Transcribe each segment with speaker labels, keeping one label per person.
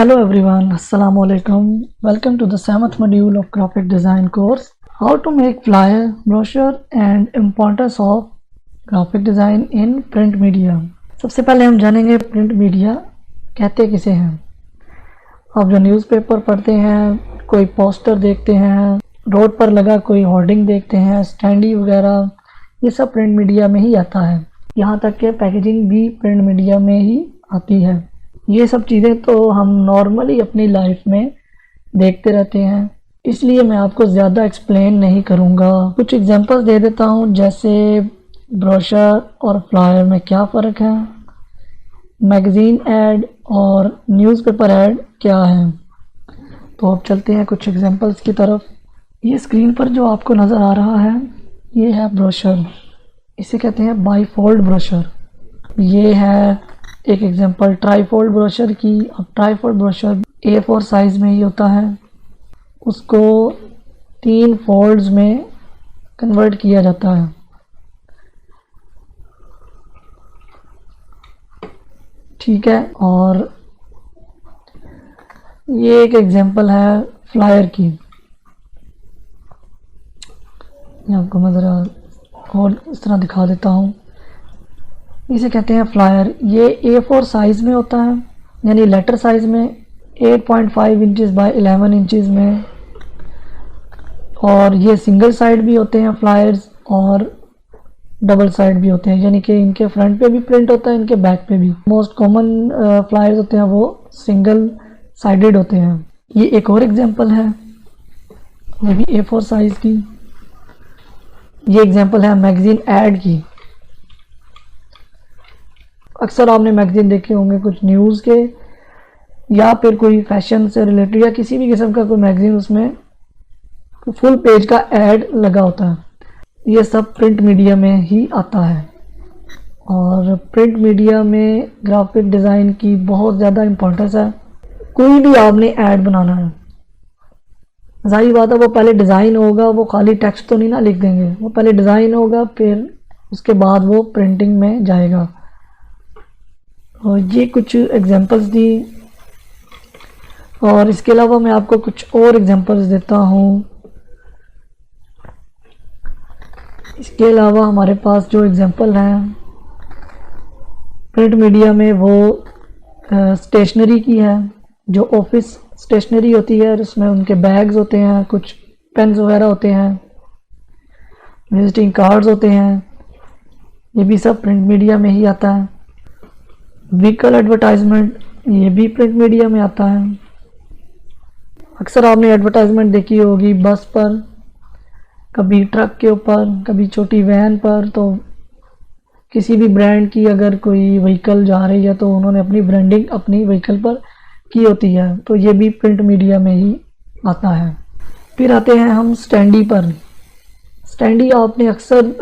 Speaker 1: Hello everyone, Assalamu alaikum. Welcome to the 7th module of graphic design course. How to make flyer, brochure and importance of graphic design in print media. सबसे पहले हम जानेंगे print media कहते किसे हैं। आप जो newspaper पढ़ते हैं, कोई पोस्टर देखते हैं, रोड पर लगा कोई होर्डिंग देखते हैं, स्टैंडी वगैरह, ये सब प्रिंट मीडिया में ही आता है। यहाँ तक कि पैकेजिंग भी प्रिंट मीडिया में ही आती है। ये सब चीज़ें तो हम नॉर्मली अपनी लाइफ में देखते रहते हैं, इसलिए मैं आपको ज़्यादा एक्सप्लेन नहीं करूँगा। कुछ एग्जांपल्स दे देता हूँ, जैसे ब्रोशर और फ्लायर में क्या फ़र्क है, मैगज़ीन ऐड और न्यूज़पेपर ऐड क्या है। तो अब चलते हैं कुछ एग्जांपल्स की तरफ। ये स्क्रीन पर जो आपको नज़र आ रहा है, ये है ब्रोशर। इसे कहते हैं बाईफोल्ड ब्रोशर। ये है एक एग्जांपल ट्राईफोल्ड ब्रोशर की। अब ट्राईफोल्ड ब्रोशर A4 साइज़ में ही होता है, उसको 3 फोल्ड्स में कन्वर्ट किया जाता है। ठीक है, और ये एक एग्जांपल है फ्लायर की। आपको मैं ज़रा और इस तरह दिखा देता हूँ। इसे कहते हैं फ्लायर। ये A4 साइज़ में होता है, यानी लेटर साइज़ में 8.5 इंचज़ बाय 11 इंचज़ में। और ये सिंगल साइड भी होते हैं फ्लायर्स और डबल साइड भी होते हैं, यानी कि इनके फ्रंट पे भी प्रिंट होता है, इनके बैक पे भी। मोस्ट कॉमन फ्लायर्स होते हैं वो सिंगल साइडेड होते हैं। ये एक और एग्जांपल है, वो भी A4 साइज़ की। ये एग्जांपल है मैगज़ीन ऐड की। अक्सर आपने मैगज़ीन देखे होंगे, कुछ न्यूज़ के या फिर कोई फैशन से रिलेटेड या किसी भी किस्म का कोई मैगज़ीन, उसमें फुल पेज का ऐड लगा होता है। ये सब प्रिंट मीडिया में ही आता है। और प्रिंट मीडिया में ग्राफिक डिज़ाइन की बहुत ज़्यादा इम्पोर्टेंस है। कोई भी आपने ऐड बनाना है, ज़ाहिर बात है वो पहले डिज़ाइन होगा, वो खाली टेक्स्ट तो नहीं ना लिख देंगे, वो पहले डिज़ाइन होगा, फिर उसके बाद वो प्रिंटिंग में जाएगा। और ये कुछ एग्जांपल्स दी, और इसके अलावा मैं आपको कुछ और एग्जांपल्स देता हूँ। इसके अलावा हमारे पास जो एग्जांपल हैं प्रिंट मीडिया में, वो स्टेशनरी की है। जो ऑफिस स्टेशनरी होती है, उसमें उनके बैग्स होते हैं, कुछ पेन्स वगैरह होते हैं, विजिटिंग कार्ड्स होते हैं, ये भी सब प्रिंट मीडिया में ही आता है। व्हीकल एडवर्टाइजमेंट, ये भी प्रिंट मीडिया में आता है। अक्सर आपने एडवर्टाइजमेंट देखी होगी बस पर, कभी ट्रक के ऊपर, कभी छोटी वैन पर। तो किसी भी ब्रांड की अगर कोई व्हीकल जा रही है तो उन्होंने अपनी ब्रांडिंग अपनी व्हीकल पर की होती है, तो ये भी प्रिंट मीडिया में ही आता है। फिर आते हैं हम स्टैंडी पर। स्टैंडी आपने अक्सर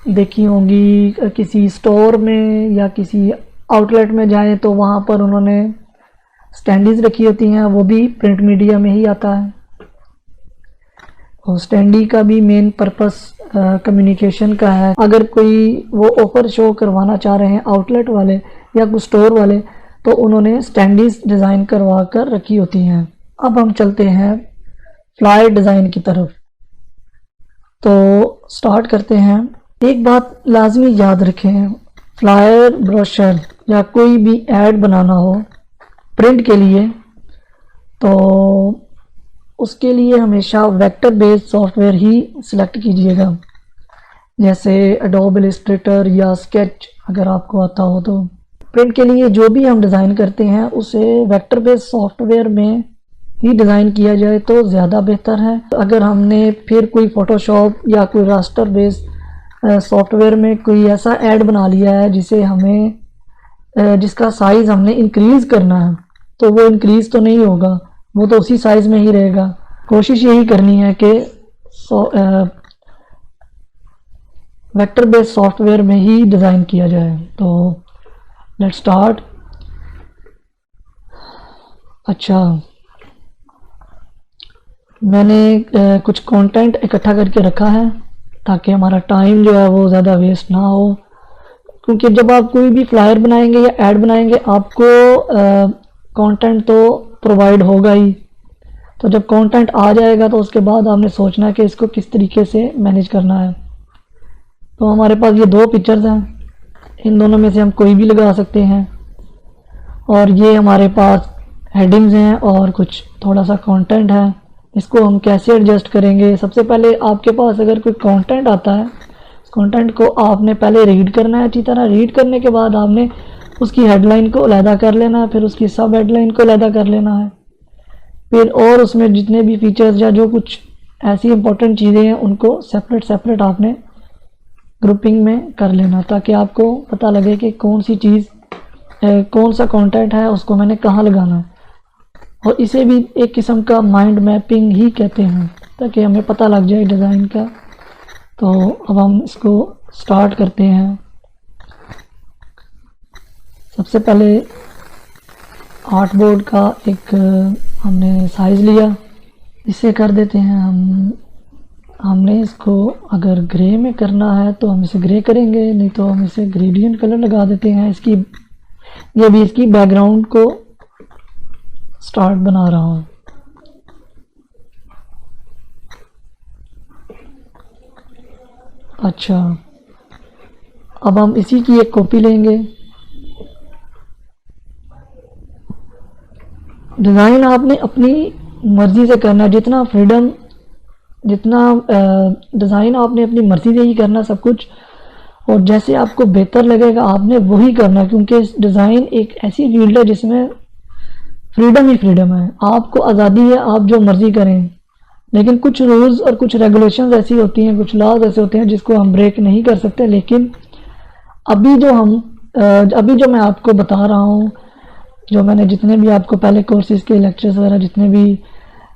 Speaker 1: देखी होंगी, किसी स्टोर में या किसी आउटलेट में जाएं तो वहाँ पर उन्होंने स्टैंडीज रखी होती हैं, वो भी प्रिंट मीडिया में ही आता है। और स्टैंडी का भी मेन पर्पस कम्युनिकेशन का है। अगर कोई वो ऑफर शो करवाना चाह रहे हैं आउटलेट वाले या कुछ स्टोर वाले, तो उन्होंने स्टैंडीज डिज़ाइन करवा कर रखी होती हैं। अब हम चलते हैं फ्लायर डिज़ाइन की तरफ। तो स्टार्ट करते हैं। एक बात लाजमी याद रखें, फ्लायर, ब्रोशर या कोई भी ऐड बनाना हो प्रिंट के लिए, तो उसके लिए हमेशा वेक्टर बेस्ड सॉफ्टवेयर ही सिलेक्ट कीजिएगा, जैसे एडोब इलस्ट्रेटर या स्केच अगर आपको आता हो तो। प्रिंट के लिए जो भी हम डिज़ाइन करते हैं उसे वेक्टर बेस्ड सॉफ्टवेयर में ही डिज़ाइन किया जाए तो ज़्यादा बेहतर है। अगर हमने फिर कोई फ़ोटोशॉप या कोई रास्टर बेस्ड सॉफ्टवेयर में कोई ऐसा ऐड बना लिया है जिसे हमें जिसका साइज़ हमने इंक्रीज़ करना है, तो वो इंक्रीज़ तो नहीं होगा, वो तो उसी साइज़ में ही रहेगा। कोशिश यही करनी है कि वेक्टर बेस्ड सॉफ्टवेयर में ही डिज़ाइन किया जाए। तो लेट्स स्टार्ट। अच्छा, मैंने कुछ कंटेंट इकट्ठा करके रखा है ताकि हमारा टाइम जो है वो ज़्यादा वेस्ट ना हो, क्योंकि जब आप कोई भी फ्लायर बनाएंगे या ऐड बनाएंगे, आपको कंटेंट तो प्रोवाइड होगा ही। तो जब कंटेंट आ जाएगा तो उसके बाद आपने सोचना है कि इसको किस तरीके से मैनेज करना है। तो हमारे पास ये दो पिक्चर्स हैं, इन दोनों में से हम कोई भी लगा सकते हैं। और ये हमारे पास हेडिंग्स हैं और कुछ थोड़ा सा कंटेंट है। इसको हम कैसे एडजस्ट करेंगे? सबसे पहले आपके पास अगर कोई कंटेंट आता है, उस कंटेंट को आपने पहले रीड करना है अच्छी तरह। रीड करने के बाद आपने उसकी हेडलाइन को अलहदा कर लेना है, फिर उसकी सब हेडलाइन को अलहदा कर लेना है, फिर और उसमें जितने भी फीचर्स या जो कुछ ऐसी इंपॉर्टेंट चीज़ें हैं उनको सेपरेट सेपरेट आपने ग्रुपिंग में कर लेना, ताकि आपको पता लगे कि कौन सी चीज़ कौन सा कंटेंट है, उसको मैंने कहाँ लगाना है। और इसे भी एक किस्म का माइंड मैपिंग ही कहते हैं, ताकि हमें पता लग जाए डिज़ाइन का। तो अब हम इसको स्टार्ट करते हैं। सबसे पहले आर्ट बोर्ड का एक हमने साइज़ लिया, इसे कर देते हैं हमने इसको अगर ग्रे में करना है तो हम इसे ग्रे करेंगे, नहीं तो हम इसे ग्रेडियंट कलर लगा देते हैं। ये भी इसकी बैकग्राउंड को स्टार्ट बना रहा हूँ। अच्छा, अब हम इसी की एक कॉपी लेंगे। डिज़ाइन आपने अपनी मर्ज़ी से करना है, जितना फ्रीडम, जितना डिज़ाइन आपने अपनी मर्ज़ी से ही करना सब कुछ, और जैसे आपको बेहतर लगेगा आपने वही करना, क्योंकि डिज़ाइन एक ऐसी फील्ड है जिसमें फ्रीडम ही फ्रीडम है। आपको आज़ादी है, आप जो मर्ज़ी करें। लेकिन कुछ रूल्स और कुछ रेगुलेशंस ऐसी होती हैं, कुछ लॉज ऐसे होते हैं जिसको हम ब्रेक नहीं कर सकते। लेकिन अभी जो मैं आपको बता रहा हूँ, जो मैंने जितने भी आपको पहले कोर्सेज़ के लेक्चर्स वगैरह जितने भी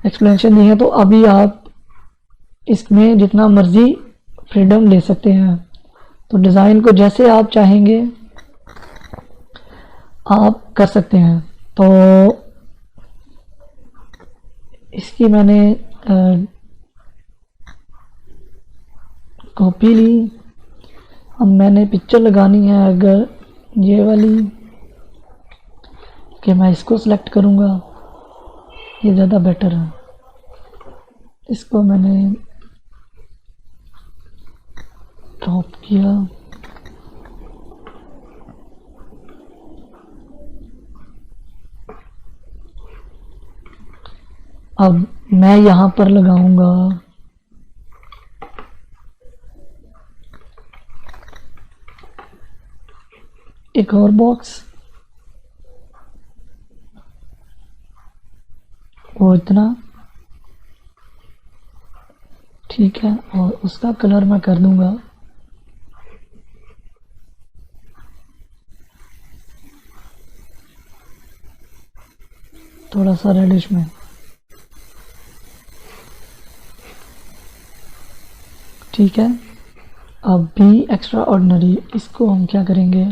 Speaker 1: एक्सप्लेनेशन दिए हैं, तो अभी आप इसमें जितना मर्ज़ी फ्रीडम ले सकते हैं। तो डिज़ाइन को जैसे आप चाहेंगे आप कर सकते हैं। तो इसकी मैंने कॉपी ली। अब मैंने पिक्चर लगानी है अगर ये वाली, कि मैं इसको सिलेक्ट करूँगा, ये ज़्यादा बेटर है। इसको मैंने क्रॉप किया। अब मैं यहाँ पर लगाऊंगा एक और बॉक्स, वो इतना ठीक है, और उसका कलर मैं कर दूंगा थोड़ा सा रेडिश में। ठीक है, अब भी एक्स्ट्रा ऑर्डिनरी, इसको हम क्या करेंगे,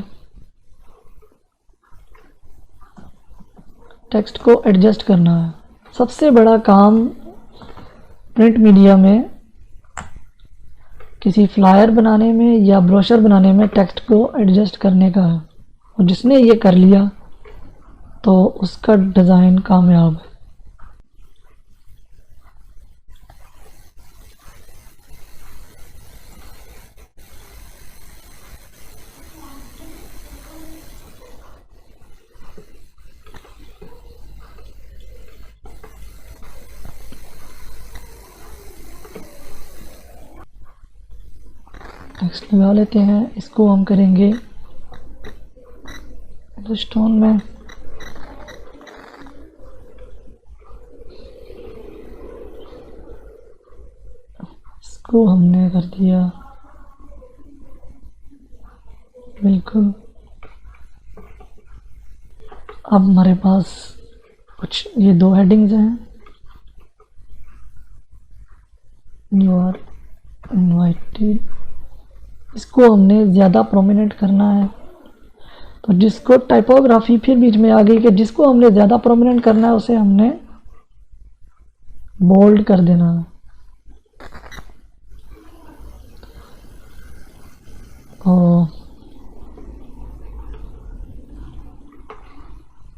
Speaker 1: टेक्स्ट को एडजस्ट करना है। सबसे बड़ा काम प्रिंट मीडिया में, किसी फ्लायर बनाने में या ब्रोशर बनाने में टेक्स्ट को एडजस्ट करने का है, और जिसने ये कर लिया तो उसका डिज़ाइन कामयाब है। टेक्स्ट लगा लेते हैं, इसको हम करेंगे स्टोन में। इसको हमने कर दिया बिल्कुल। अब हमारे पास कुछ ये दो हेडिंग्स हैं, यू आर इनवाइटेड, इसको हमने ज़्यादा प्रोमिनेंट करना है। तो जिसको टाइपोग्राफी फिर बीच में आ गई कि जिसको हमने ज़्यादा प्रोमिनेंट करना है उसे हमने बोल्ड कर देना है। और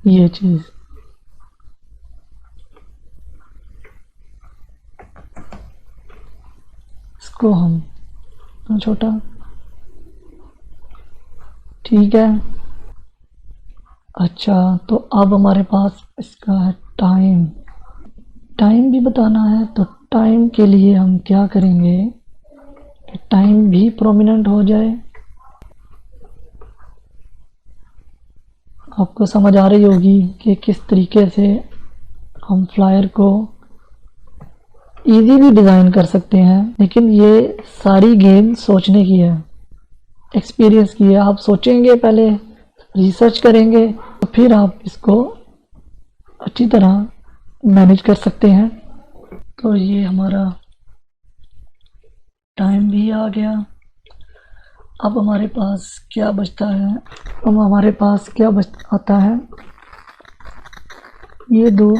Speaker 1: ये चीज़ इसको हम छोटा, ठीक है। अच्छा, तो अब हमारे पास इसका है टाइम। टाइम भी बताना है, तो टाइम के लिए हम क्या करेंगे कि टाइम भी प्रोमिनेंट हो जाए। आपको समझ आ रही होगी कि किस तरीके से हम फ्लायर को इजीली डिज़ाइन कर सकते हैं, लेकिन ये सारी गेम सोचने की है, एक्सपीरियंस की है। आप सोचेंगे, पहले रिसर्च करेंगे, तो फिर आप इसको अच्छी तरह मैनेज कर सकते हैं। तो ये हमारा टाइम भी आ गया। अब हमारे पास क्या बचता है, अब हमारे पास क्या आता है, ये दो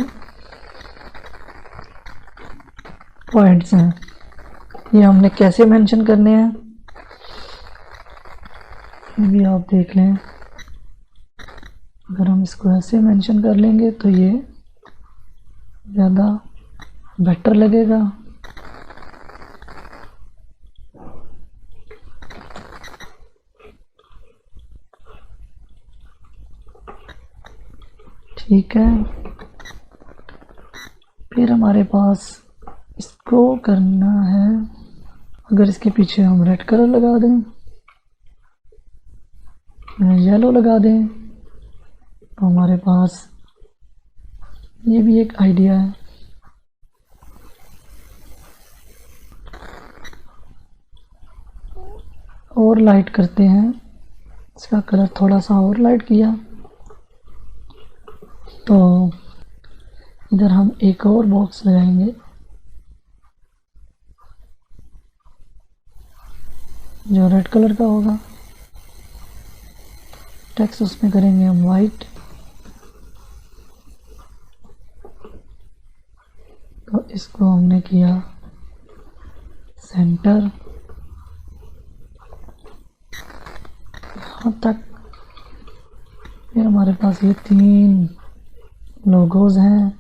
Speaker 1: पॉइंट्स हैं, ये हमने कैसे मेंशन करने हैं ये भी आप देख लें। अगर हम इसको ऐसे मेंशन कर लेंगे तो ये ज़्यादा बेटर लगेगा। ठीक है, फिर हमारे पास इसको करना है, अगर इसके पीछे हम रेड कलर लगा दें, येलो लगा दें, तो हमारे पास ये भी एक आइडिया है। और लाइट करते हैं, इसका कलर थोड़ा सा और लाइट किया, तो इधर हम एक और बॉक्स लगाएंगे जो रेड कलर का होगा। टेक्स्ट उसमें करेंगे हम वाइट, तो इसको हमने किया सेंटर यहाँ तक। फिर हमारे पास ये 3 लोगोज हैं,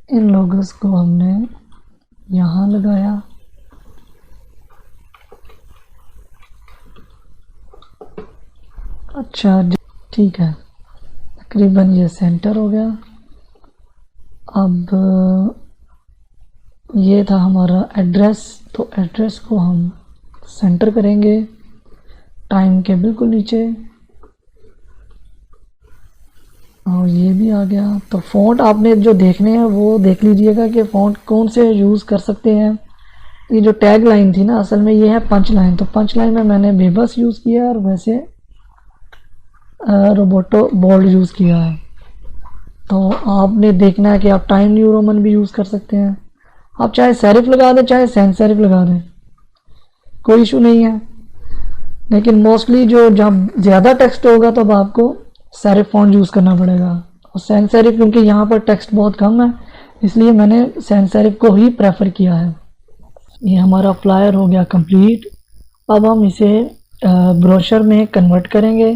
Speaker 1: इन लोगोज को हमने यहाँ लगाया। अच्छा, ठीक है, तकरीबन ये सेंटर हो गया। अब ये था हमारा एड्रेस, तो एड्रेस को हम सेंटर करेंगे टाइम के बिल्कुल नीचे, और ये भी आ गया। तो फ़ॉन्ट आपने जो देखने हैं वो देख लीजिएगा कि फ़ॉन्ट कौन से यूज़ कर सकते हैं। ये जो टैग लाइन थी ना, असल में ये है पंच लाइन, तो पंच लाइन में मैंने बेबस यूज़ किया है और वैसे रोबोटो बोल्ड यूज़ किया है। तो आपने देखना है कि आप टाइम न्यू रोमन भी यूज़ कर सकते हैं, आप चाहे सेरिफ लगा दें चाहे सैंस सेरिफ लगा दें, कोई इशू नहीं है। लेकिन मोस्टली जो जब ज़्यादा टेक्स्ट होगा तब आपको सेरिफ फॉन्ट यूज़ करना पड़ेगा, और सैंस सेरिफ क्योंकि यहाँ पर टेक्स्ट बहुत कम है इसलिए मैंने सैंस सेरिफ को ही प्रेफर किया है। ये हमारा फ्लायर हो गया कंप्लीट। अब हम इसे ब्रोशर में कन्वर्ट करेंगे,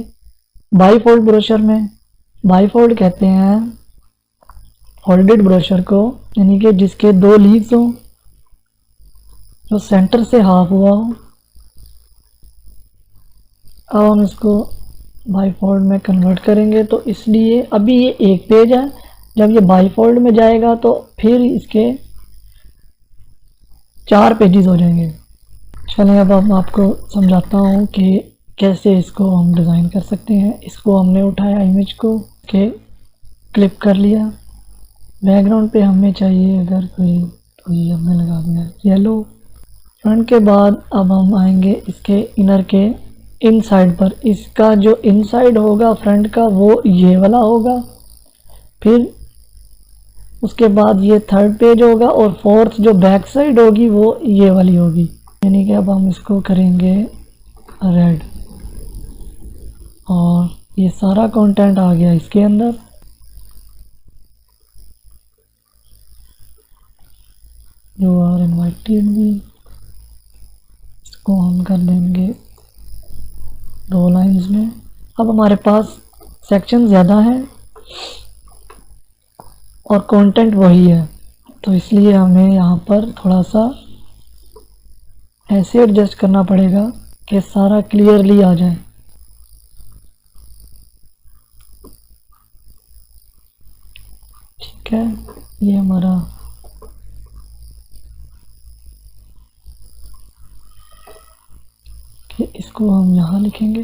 Speaker 1: बाईफोल्ड ब्रोशर में। बाईफोल्ड कहते हैं फोल्डेड ब्रोशर को, यानी कि जिसके 2 लीव्स हों, जो सेंटर से हाफ हुआ हो। अब हम इसको बाईफोल्ड में कन्वर्ट करेंगे, तो इसलिए अभी ये एक पेज है, जब ये बाईफोल्ड में जाएगा तो फिर इसके 4 पेजेस हो जाएंगे। चलिए अब हम आपको समझाता हूँ कि कैसे इसको हम डिज़ाइन कर सकते हैं। इसको हमने उठाया इमेज को के क्लिप कर लिया, बैकग्राउंड पे हमें चाहिए अगर कोई, तो ये हमने लगा दिया येलो। फ्रंट के बाद अब हम आएंगे इसके इनर के इनसाइड पर, इसका जो इनसाइड होगा फ्रंट का वो ये वाला होगा, फिर उसके बाद ये 3rd पेज होगा और 4th जो बैक साइड होगी वो ये वाली होगी। यानी कि अब हम इसको करेंगे रेड, और ये सारा कंटेंट आ गया इसके अंदर। यू आर इनवाइटेड भी, इसको हम कर देंगे 2 लाइन्स में। अब हमारे पास सेक्शन ज़्यादा है और कंटेंट वही है, तो इसलिए हमें यहाँ पर थोड़ा सा ऐसे एडजस्ट करना पड़ेगा कि सारा क्लियरली आ जाए। ठीक है, ये हमारा कि इसको हम यहाँ लिखेंगे,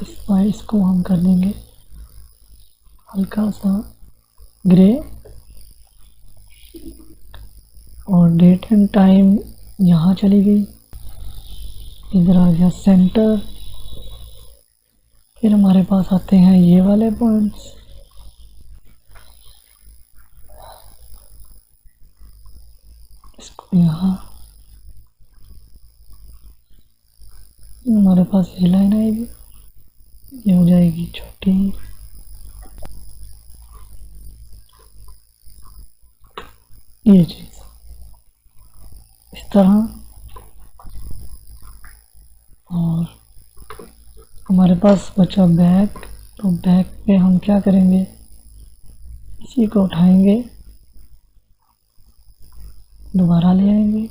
Speaker 1: इस वाइस को हम कर देंगे हल्का सा ग्रे, और डेट एंड टाइम यहाँ चली गई, इधर आ गया सेंटर। फिर हमारे पास आते हैं ये वाले पॉइंट्स, इसको यहाँ, हमारे पास ये लाइन आएगी, ये हो जाएगी छोटी, ये चीज़ इस तरह। और हमारे पास बचा बैक, तो बैक पे हम क्या करेंगे, इसी को उठाएंगे, दोबारा ले आएंगे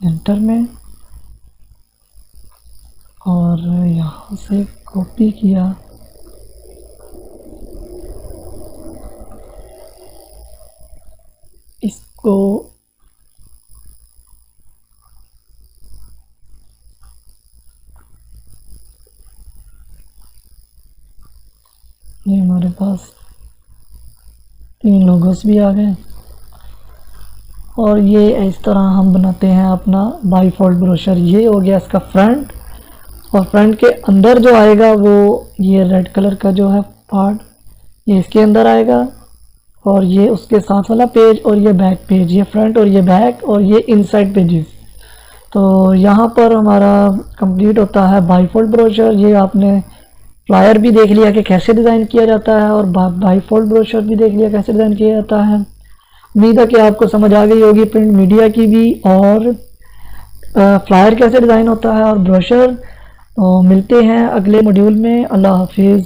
Speaker 1: सेंटर में, और यहाँ से कॉपी किया, इसको ये हमारे पास 3 लोगोस भी आ गए। और ये इस तरह हम बनाते हैं अपना बाई फोल्ड ब्रोशर। ये हो गया इसका फ्रंट, और फ्रंट के अंदर जो आएगा वो ये रेड कलर का जो है पार्ट, ये इसके अंदर आएगा, और ये उसके साथ वाला पेज, और ये बैक पेज, ये फ्रंट और ये बैक, और ये इनसाइड पेजेस। तो यहाँ पर हमारा कंप्लीट होता है बाई फोल्ड ब्रोशर। ये आपने फ्लायर भी देख लिया कि कैसे डिज़ाइन किया जाता है, और बाई फोल्ड ब्रोशर भी देख लिया कैसे डिज़ाइन किया जाता है। उम्मीद है कि आपको समझ आ गई होगी प्रिंट मीडिया की भी, और फ्लायर कैसे डिज़ाइन होता है, और ब्रोशर। तो मिलते हैं अगले मॉड्यूल में। अल्लाह हाफिज़।